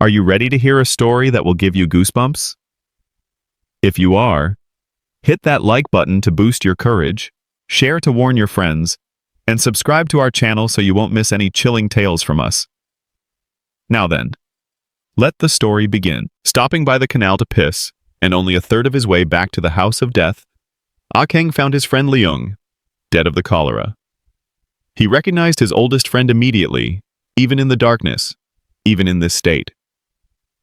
Are you ready to hear a story that will give you goosebumps? If you are, hit that like button to boost your courage, share to warn your friends, and subscribe to our channel so you won't miss any chilling tales from us. Now then, let the story begin. Stopping by the canal to piss, and only a third of his way back to the house of death, Ah Keng found his friend Leung, dead of the cholera. He recognized his oldest friend immediately, even in the darkness, even in this state.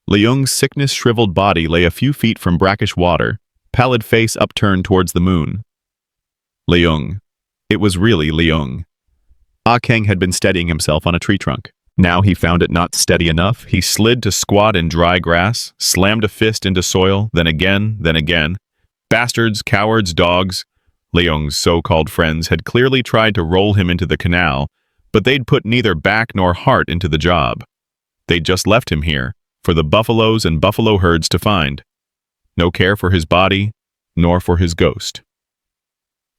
Leung's sickness-shriveled body lay a few feet from brackish water, pallid face upturned towards the moon. Leung. It was really Leung. Ah Keng had been steadying himself on a tree trunk. Now he found it not steady enough. He slid to squat in dry grass, slammed a fist into soil, then again, then again. Bastards, cowards, dogs. Leung's so-called friends had clearly tried to roll him into the canal, but they'd put neither back nor heart into the job. They'd just left him here, for the buffaloes and buffalo herds to find. No care for his body, nor for his ghost.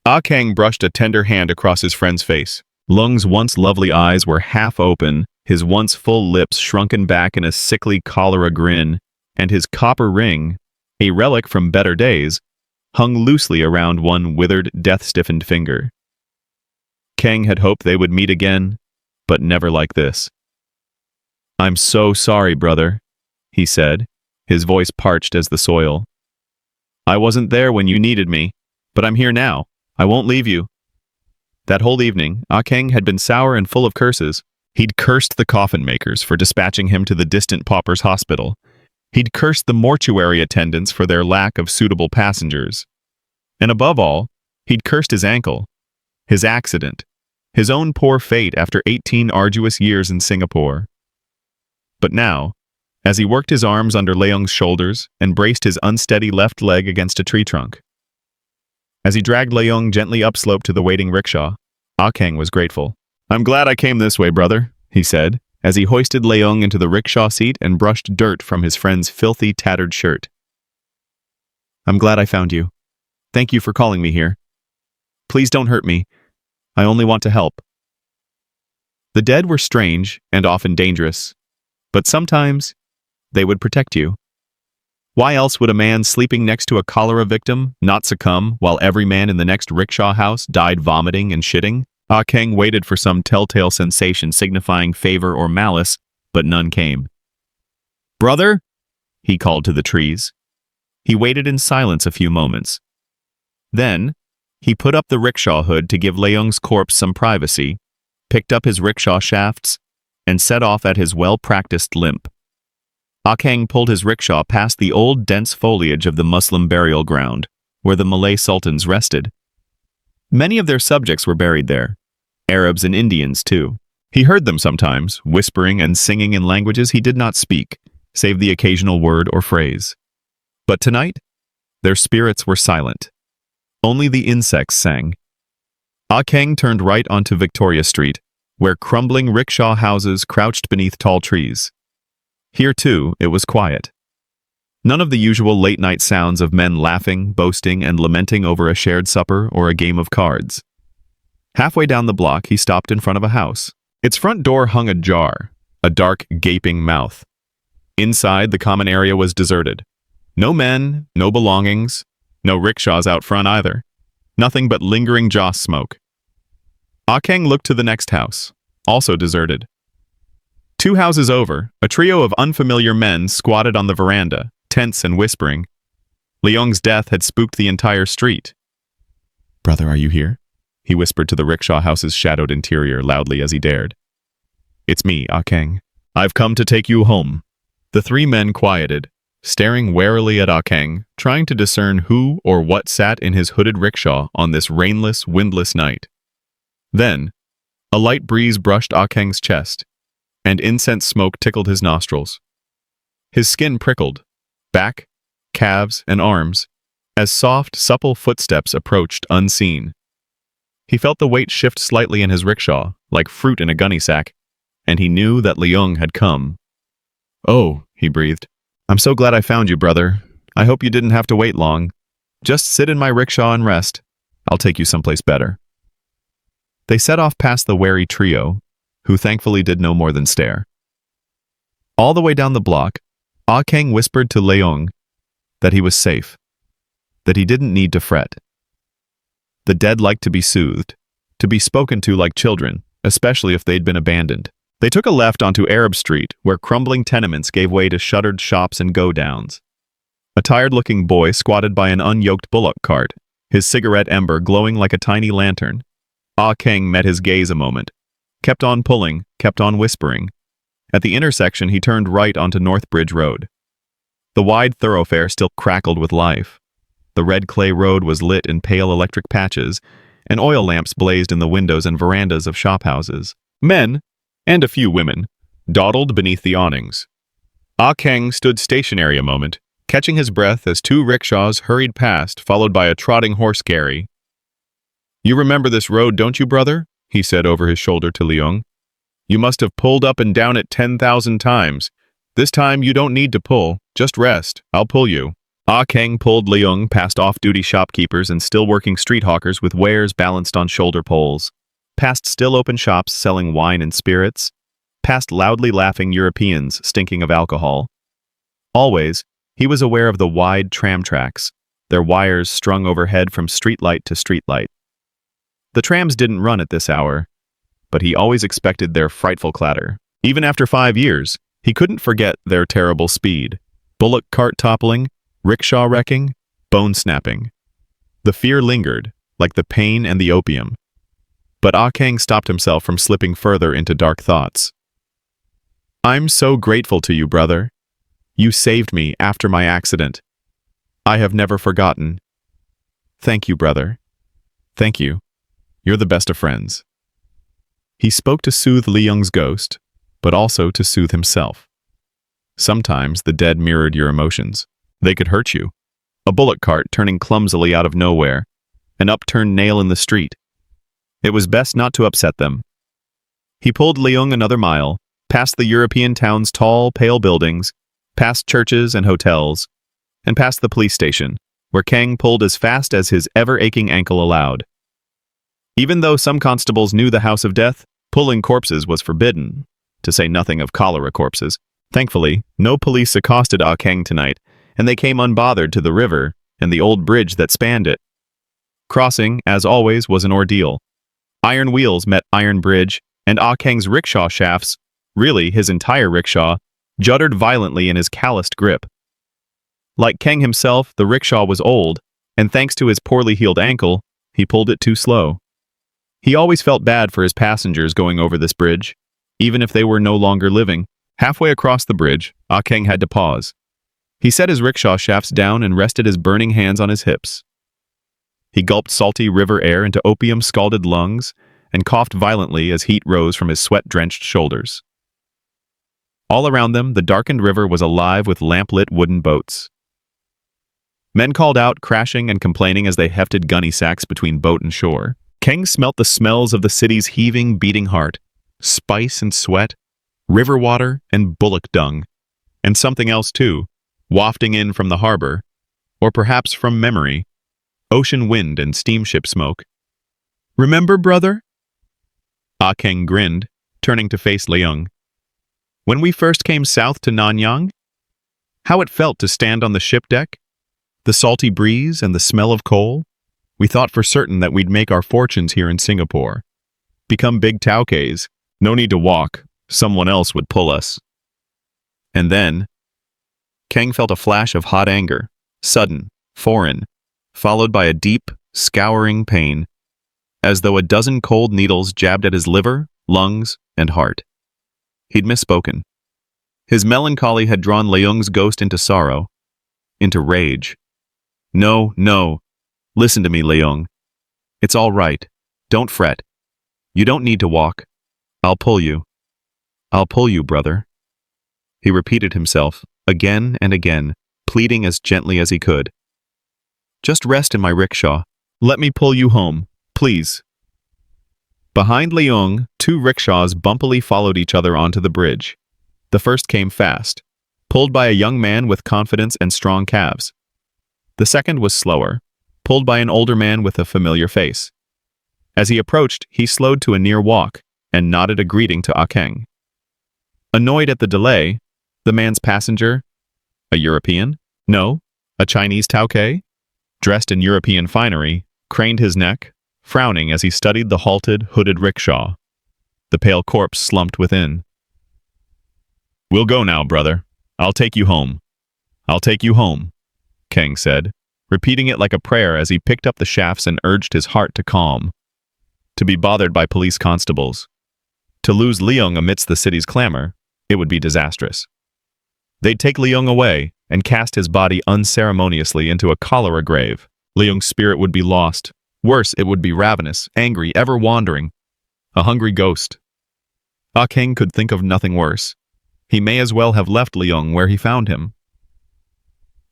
Ah Keng brushed a tender hand across his friend's face. Leung's once lovely eyes were half open, his once full lips shrunken back in a sickly cholera grin, and his copper ring, a relic from better days, hung loosely around one withered, death-stiffened finger. Keng had hoped they would meet again, but never like this. "I'm so sorry, brother," he said, his voice parched as the soil. "I wasn't there when you needed me, but I'm here now. I won't leave you." That whole evening, Ah Keng had been sour and full of curses. He'd cursed the coffin makers for dispatching him to the distant pauper's hospital. He'd cursed the mortuary attendants for their lack of suitable passengers. And above all, he'd cursed his ankle, his accident, his own poor fate after 18 arduous years in Singapore. But now, as he worked his arms under Leung's shoulders and braced his unsteady left leg against a tree trunk, as he dragged Leung gently upslope to the waiting rickshaw, Ah Keng was grateful. "I'm glad I came this way, brother," he said, as he hoisted Leung into the rickshaw seat and brushed dirt from his friend's filthy, tattered shirt. "I'm glad I found you. Thank you for calling me here. Please don't hurt me. I only want to help." The dead were strange and often dangerous, but sometimes they would protect you. Why else would a man sleeping next to a cholera victim not succumb while every man in the next rickshaw house died vomiting and shitting? Ah Keng waited for some telltale sensation signifying favor or malice, but none came. "Brother?" he called to the trees. He waited in silence a few moments. Then, he put up the rickshaw hood to give Leung's corpse some privacy, picked up his rickshaw shafts, and set off at his well-practiced limp. Ah Keng pulled his rickshaw past the old dense foliage of the Muslim burial ground, where the Malay sultans rested. Many of their subjects were buried there, Arabs and Indians too. He heard them sometimes, whispering and singing in languages he did not speak, save the occasional word or phrase. But tonight, their spirits were silent. Only the insects sang. Ah Keng turned right onto Victoria Street, where crumbling rickshaw houses crouched beneath tall trees. Here, too, it was quiet. None of the usual late-night sounds of men laughing, boasting, and lamenting over a shared supper or a game of cards. Halfway down the block, he stopped in front of a house. Its front door hung ajar, a dark, gaping mouth. Inside, the common area was deserted. No men, no belongings, no rickshaws out front either. Nothing but lingering joss smoke. Ah Keng looked to the next house, also deserted. 2 houses over, a trio of unfamiliar men squatted on the veranda, tense and whispering. Leung's death had spooked the entire street. "Brother, are you here?" he whispered to the rickshaw house's shadowed interior loudly as he dared. "It's me, Ah Keng. I've come to take you home." The 3 men quieted, staring warily at Ah Keng, trying to discern who or what sat in his hooded rickshaw on this rainless, windless night. Then, a light breeze brushed Ah Keng's chest, and incense smoke tickled his nostrils. His skin prickled, back, calves, and arms, as soft, supple footsteps approached unseen. He felt the weight shift slightly in his rickshaw, like fruit in a gunny sack, and he knew that Leung had come. "Oh," he breathed. "I'm so glad I found you, brother. I hope you didn't have to wait long. Just sit in my rickshaw and rest. I'll take you someplace better." They set off past the wary trio, who thankfully did no more than stare. All the way down the block, Ah Keng whispered to Leung that he was safe, that he didn't need to fret. The dead liked to be soothed, to be spoken to like children, especially if they'd been abandoned. They took a left onto Arab Street, where crumbling tenements gave way to shuttered shops and go-downs. A tired-looking boy squatted by an unyoked bullock cart, his cigarette ember glowing like a tiny lantern. Ah Keng met his gaze a moment, kept on pulling, kept on whispering. At the intersection, he turned right onto North Bridge Road. The wide thoroughfare still crackled with life. The red clay road was lit in pale electric patches, and oil lamps blazed in the windows and verandas of shophouses. Men, and a few women, dawdled beneath the awnings. Ah Keng stood stationary a moment, catching his breath as two rickshaws hurried past, followed by a trotting horse gharry. "You remember this road, don't you, brother?" he said over his shoulder to Leung. "You must have pulled up and down it 10,000 times. This time you don't need to pull, just rest. I'll pull you." Ah Keng pulled Leung past off-duty shopkeepers and still-working street hawkers with wares balanced on shoulder poles, past still-open shops selling wine and spirits, past loudly laughing Europeans stinking of alcohol. Always, he was aware of the wide tram tracks, their wires strung overhead from streetlight to streetlight. The trams didn't run at this hour, but he always expected their frightful clatter. Even after 5 years, he couldn't forget their terrible speed. Bullock cart toppling, rickshaw wrecking, bone snapping. The fear lingered, like the pain and the opium. But Ah Keng stopped himself from slipping further into dark thoughts. "I'm so grateful to you, brother. You saved me after my accident. I have never forgotten. Thank you, brother. Thank you. You're the best of friends." He spoke to soothe Leung's ghost, but also to soothe himself. Sometimes the dead mirrored your emotions. They could hurt you. A bullock cart turning clumsily out of nowhere, an upturned nail in the street. It was best not to upset them. He pulled Leung another mile, past the European town's tall, pale buildings, past churches and hotels, and past the police station, where Keng pulled as fast as his ever-aching ankle allowed. Even though some constables knew the House of Death, pulling corpses was forbidden, to say nothing of cholera corpses. Thankfully, no police accosted Ah Keng tonight, and they came unbothered to the river and the old bridge that spanned it. Crossing, as always, was an ordeal. Iron wheels met iron bridge, and Ah Keng's rickshaw shafts, really his entire rickshaw, juddered violently in his calloused grip. Like Keng himself, the rickshaw was old, and thanks to his poorly healed ankle, he pulled it too slow. He always felt bad for his passengers going over this bridge, even if they were no longer living. Halfway across the bridge, Ah Keng had to pause. He set his rickshaw shafts down and rested his burning hands on his hips. He gulped salty river air into opium-scalded lungs and coughed violently as heat rose from his sweat-drenched shoulders. All around them, the darkened river was alive with lamp-lit wooden boats. Men called out, crashing and complaining as they hefted gunny sacks between boat and shore. Keng smelt the smells of the city's heaving, beating heart, spice and sweat, river water and bullock dung, and something else too, wafting in from the harbor, or perhaps from memory, ocean wind and steamship smoke. "Remember, brother?" Ah Keng grinned, turning to face Leung. "When we first came south to Nanyang? How it felt to stand on the ship deck? The salty breeze and the smell of coal? We thought for certain that we'd make our fortunes here in Singapore. Become big taukeys, no need to walk, someone else would pull us." And then, Keng felt a flash of hot anger, sudden, foreign, followed by a deep, scouring pain, as though a dozen cold needles jabbed at his liver, lungs, and heart. He'd misspoken. His melancholy had drawn Leung's ghost into sorrow, into rage. "No, no. Listen to me, Leung. It's all right. Don't fret. You don't need to walk. I'll pull you. I'll pull you, brother." He repeated himself, again and again, pleading as gently as he could. "Just rest in my rickshaw. Let me pull you home, please." Behind Leung, two rickshaws bumpily followed each other onto the bridge. The first came fast, pulled by a young man with confidence and strong calves. The second was slower, pulled by an older man with a familiar face. As he approached, he slowed to a near walk and nodded a greeting to Ah Keng. Annoyed at the delay, The man's passenger? A European? No, a Chinese Tauke, dressed in European finery, craned his neck, frowning as he studied the halted, hooded rickshaw. The pale corpse slumped within. "We'll go now, brother. I'll take you home. I'll take you home," Keng said, repeating it like a prayer as he picked up the shafts and urged his heart to calm. To be bothered by police constables. To lose Leung amidst the city's clamor, it would be disastrous. They'd take Leung away and cast his body unceremoniously into a cholera grave. Leung's spirit would be lost. Worse, it would be ravenous, angry, ever wandering. A hungry ghost. Ah Keng could think of nothing worse. He may as well have left Leung where he found him.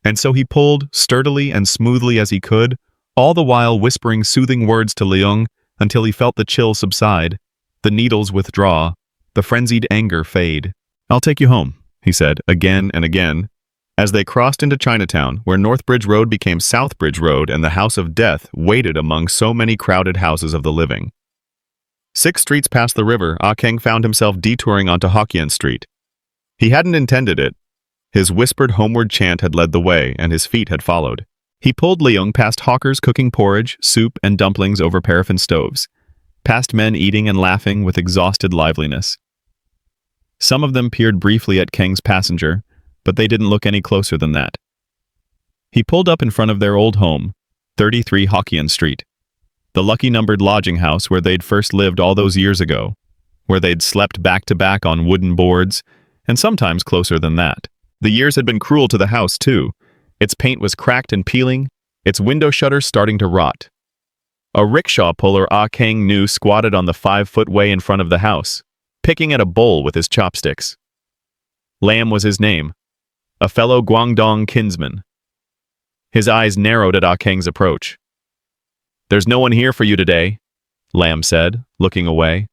And so he pulled, sturdily and smoothly as he could, all the while whispering soothing words to Leung until he felt the chill subside, the needles withdraw, the frenzied anger fade. "I'll take you home," he said, again and again, as they crossed into Chinatown, where Northbridge Road became Southbridge Road and the House of Death waited among so many crowded houses of the living. 6 streets past the river, Ah Keng found himself detouring onto Hokkien Street. He hadn't intended it. His whispered homeward chant had led the way, and his feet had followed. He pulled Leung past hawkers cooking porridge, soup, and dumplings over paraffin stoves, past men eating and laughing with exhausted liveliness. Some of them peered briefly at Keng's passenger, but they didn't look any closer than that. He pulled up in front of their old home, 33 Hokkien Street, the lucky-numbered lodging house where they'd first lived all those years ago, where they'd slept back-to-back on wooden boards, and sometimes closer than that. The years had been cruel to the house, too. Its paint was cracked and peeling, its window shutters starting to rot. A rickshaw puller Ah Keng knew squatted on the 5-foot way in front of the house, picking at a bowl with his chopsticks. Lam was his name, a fellow Guangdong kinsman. His eyes narrowed at Ah Keng's approach. "There's no one here for you today," Lam said, looking away.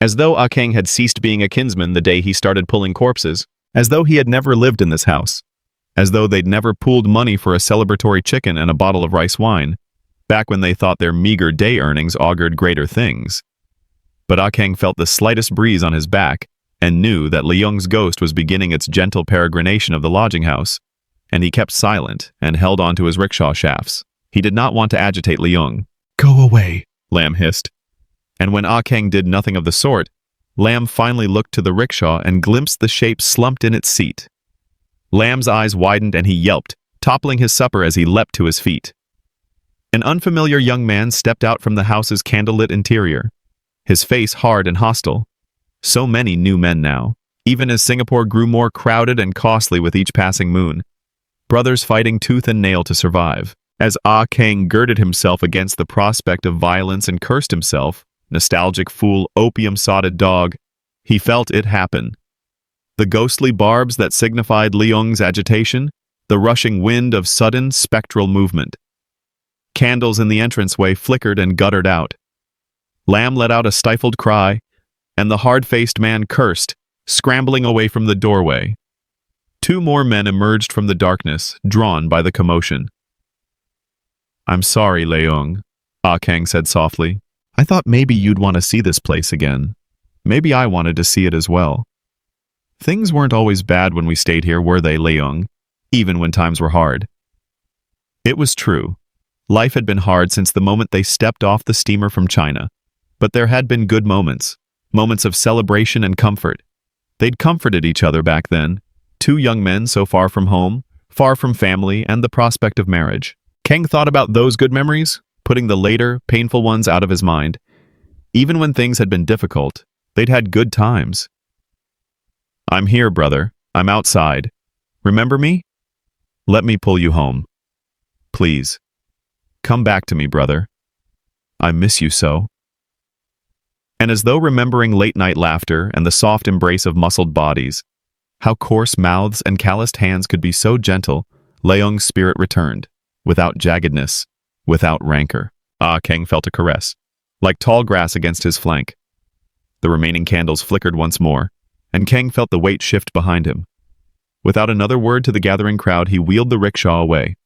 As though Ah Keng had ceased being a kinsman the day he started pulling corpses, as though he had never lived in this house, as though they'd never pooled money for a celebratory chicken and a bottle of rice wine, back when they thought their meager day earnings augured greater things. But Ah Keng felt the slightest breeze on his back, and knew that Leung's ghost was beginning its gentle peregrination of the lodging house, and he kept silent and held on to his rickshaw shafts. He did not want to agitate Leung. "Go away," Lam hissed. And when Ah Keng did nothing of the sort, Lam finally looked to the rickshaw and glimpsed the shape slumped in its seat. Lam's eyes widened and he yelped, toppling his supper as he leapt to his feet. An unfamiliar young man stepped out from the house's candlelit interior, his face hard and hostile. So many new men now, even as Singapore grew more crowded and costly with each passing moon. Brothers fighting tooth and nail to survive. As Ah Keng girded himself against the prospect of violence and cursed himself, nostalgic fool, opium-sotted dog, he felt it happen. The ghostly barbs that signified Leung's agitation, the rushing wind of sudden, spectral movement. Candles in the entranceway flickered and guttered out. Lam let out a stifled cry, and the hard-faced man cursed, scrambling away from the doorway. 2 more men emerged from the darkness, drawn by the commotion. "I'm sorry, Leung," Ah Keng said softly. "I thought maybe you'd want to see this place again. Maybe I wanted to see it as well. Things weren't always bad when we stayed here, were they, Leung? Even when times were hard." It was true. Life had been hard since the moment they stepped off the steamer from China. But there had been good moments, moments of celebration and comfort. They'd comforted each other back then, 2 young men so far from home, far from family and the prospect of marriage. Keng thought about those good memories, putting the later, painful ones out of his mind. Even when things had been difficult, they'd had good times. "I'm here, brother. I'm outside. Remember me? Let me pull you home. Please. Come back to me, brother. I miss you so." And as though remembering late-night laughter and the soft embrace of muscled bodies, how coarse mouths and calloused hands could be so gentle, Leung's spirit returned, without jaggedness, without rancor. Ah Keng felt a caress, like tall grass against his flank. The remaining candles flickered once more, and Keng felt the weight shift behind him. Without another word to the gathering crowd, he wheeled the rickshaw away.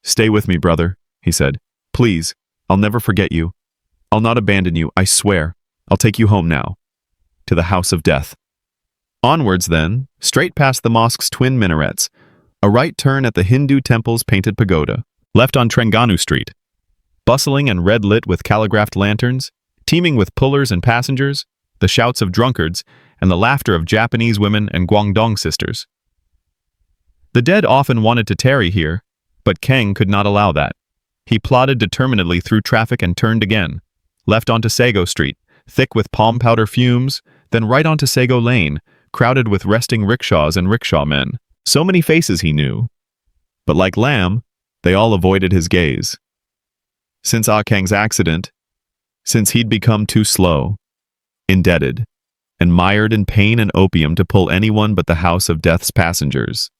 "Stay with me, brother," he said. "Please, I'll never forget you. I'll not abandon you, I swear. I'll take you home now. To the House of Death. Onwards then, straight past the mosque's twin minarets, a right turn at the Hindu temple's painted pagoda, left on Trengganu Street. Bustling and red-lit with calligraphed lanterns, teeming with pullers and passengers, the shouts of drunkards, and the laughter of Japanese women and Guangdong sisters. The dead often wanted to tarry here, but Keng could not allow that. He plodded determinedly through traffic and turned again, left onto Sago Street, thick with palm powder fumes, then right onto Sago Lane, crowded with resting rickshaws and rickshaw men. So many faces he knew. But like Lamb, they all avoided his gaze. Since Ah Keng's accident, since he'd become too slow, indebted, and mired in pain and opium to pull anyone but the house of death's passengers,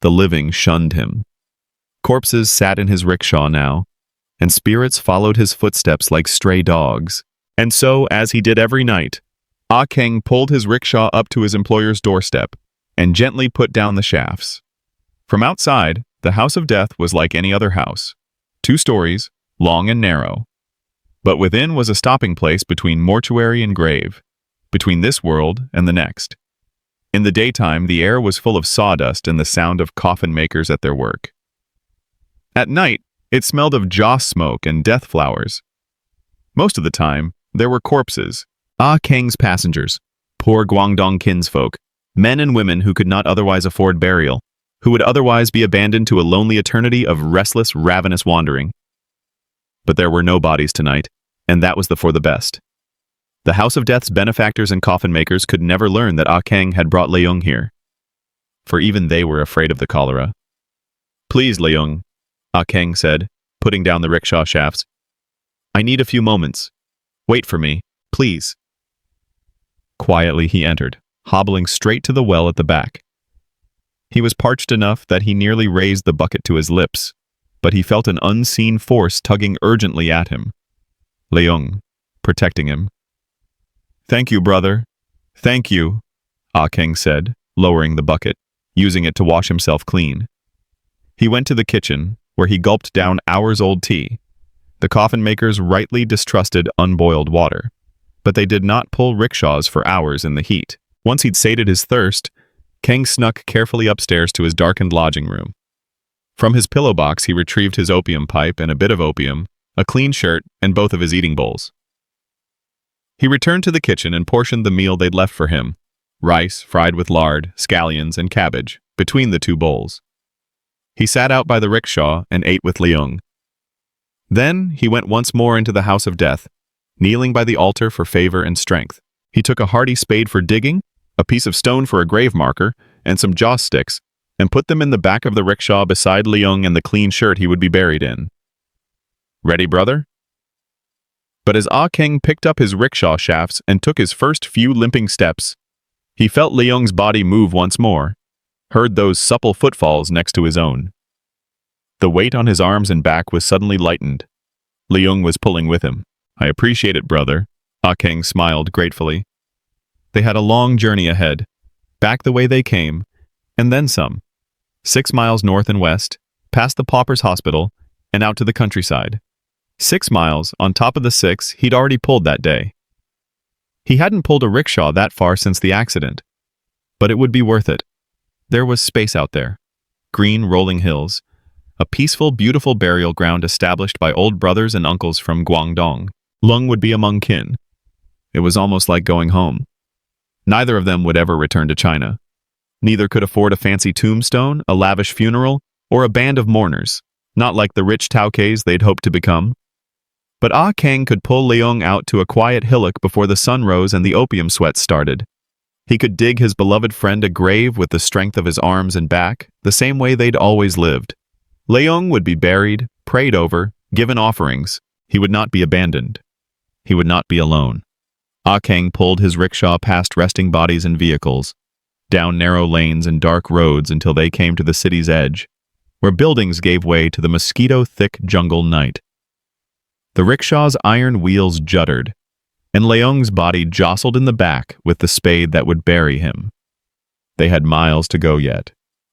the living shunned him. Corpses sat in his rickshaw now, and spirits followed his footsteps like stray dogs. And so, as he did every night, Ah Keng pulled his rickshaw up to his employer's doorstep and gently put down the shafts. From outside, the house of death was like any other house, 2 stories, long and narrow. But within was a stopping place between mortuary and grave, between this world and the next. In the daytime, the air was full of sawdust and the sound of coffin makers at their work. At night, it smelled of joss smoke and death flowers. Most of the time, there were corpses, Ah Keng's passengers, poor Guangdong kinsfolk, men and women who could not otherwise afford burial, who would otherwise be abandoned to a lonely eternity of restless, ravenous wandering. But there were no bodies tonight, and that was for the best. The House of Death's benefactors and coffin makers could never learn that Ah Keng had brought Leung here, for even they were afraid of the cholera. "Please, Leung," Ah Keng said, putting down the rickshaw shafts. "I need a few moments. Wait for me, please." Quietly he entered, hobbling straight to the well at the back. He was parched enough that he nearly raised the bucket to his lips, but he felt an unseen force tugging urgently at him. Leung, protecting him. "Thank you, brother. Thank you," Ah Keng said, lowering the bucket, using it to wash himself clean. He went to the kitchen, where he gulped down hours-old tea. The coffin makers rightly distrusted unboiled water, but they did not pull rickshaws for hours in the heat. Once he'd sated his thirst, Keng snuck carefully upstairs to his darkened lodging room. From his pillow box he retrieved his opium pipe and a bit of opium, a clean shirt, and both of his eating bowls. He returned to the kitchen and portioned the meal they'd left for him, rice fried with lard, scallions, and cabbage, between the 2 bowls. He sat out by the rickshaw and ate with Leung. Then he went once more into the house of death, kneeling by the altar for favor and strength. He took a hearty spade for digging, a piece of stone for a grave marker, and some joss sticks, and put them in the back of the rickshaw beside Leung and the clean shirt he would be buried in. "Ready, brother?" But as Ah Keng picked up his rickshaw shafts and took his first few limping steps, he felt Leung's body move once more, heard those supple footfalls next to his own. The weight on his arms and back was suddenly lightened. Leung was pulling with him. "I appreciate it, brother," Ah Keng smiled gratefully. They had a long journey ahead, back the way they came, and then some. 6 miles north and west, past the Paupers' Hospital, and out to the countryside. 6 miles on top of the 6 he'd already pulled that day. He hadn't pulled a rickshaw that far since the accident, but it would be worth it. There was space out there. Green, rolling hills. A peaceful, beautiful burial ground established by old brothers and uncles from Guangdong. Leung would be among kin. It was almost like going home. Neither of them would ever return to China. Neither could afford a fancy tombstone, a lavish funeral, or a band of mourners, not like the rich Taukeis they'd hoped to become. But Ah Keng could pull Leung out to a quiet hillock before the sun rose and the opium sweat started. He could dig his beloved friend a grave with the strength of his arms and back, the same way they'd always lived. Leung would be buried, prayed over, given offerings. He would not be abandoned. He would not be alone. Ah Keng pulled his rickshaw past resting bodies and vehicles, down narrow lanes and dark roads until they came to the city's edge, where buildings gave way to the mosquito-thick jungle night. The rickshaw's iron wheels juddered, and Leung's body jostled in the back with the spade that would bury him. They had miles to go yet,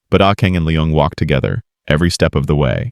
but Ah Keng and Leung walked together, every step of the way.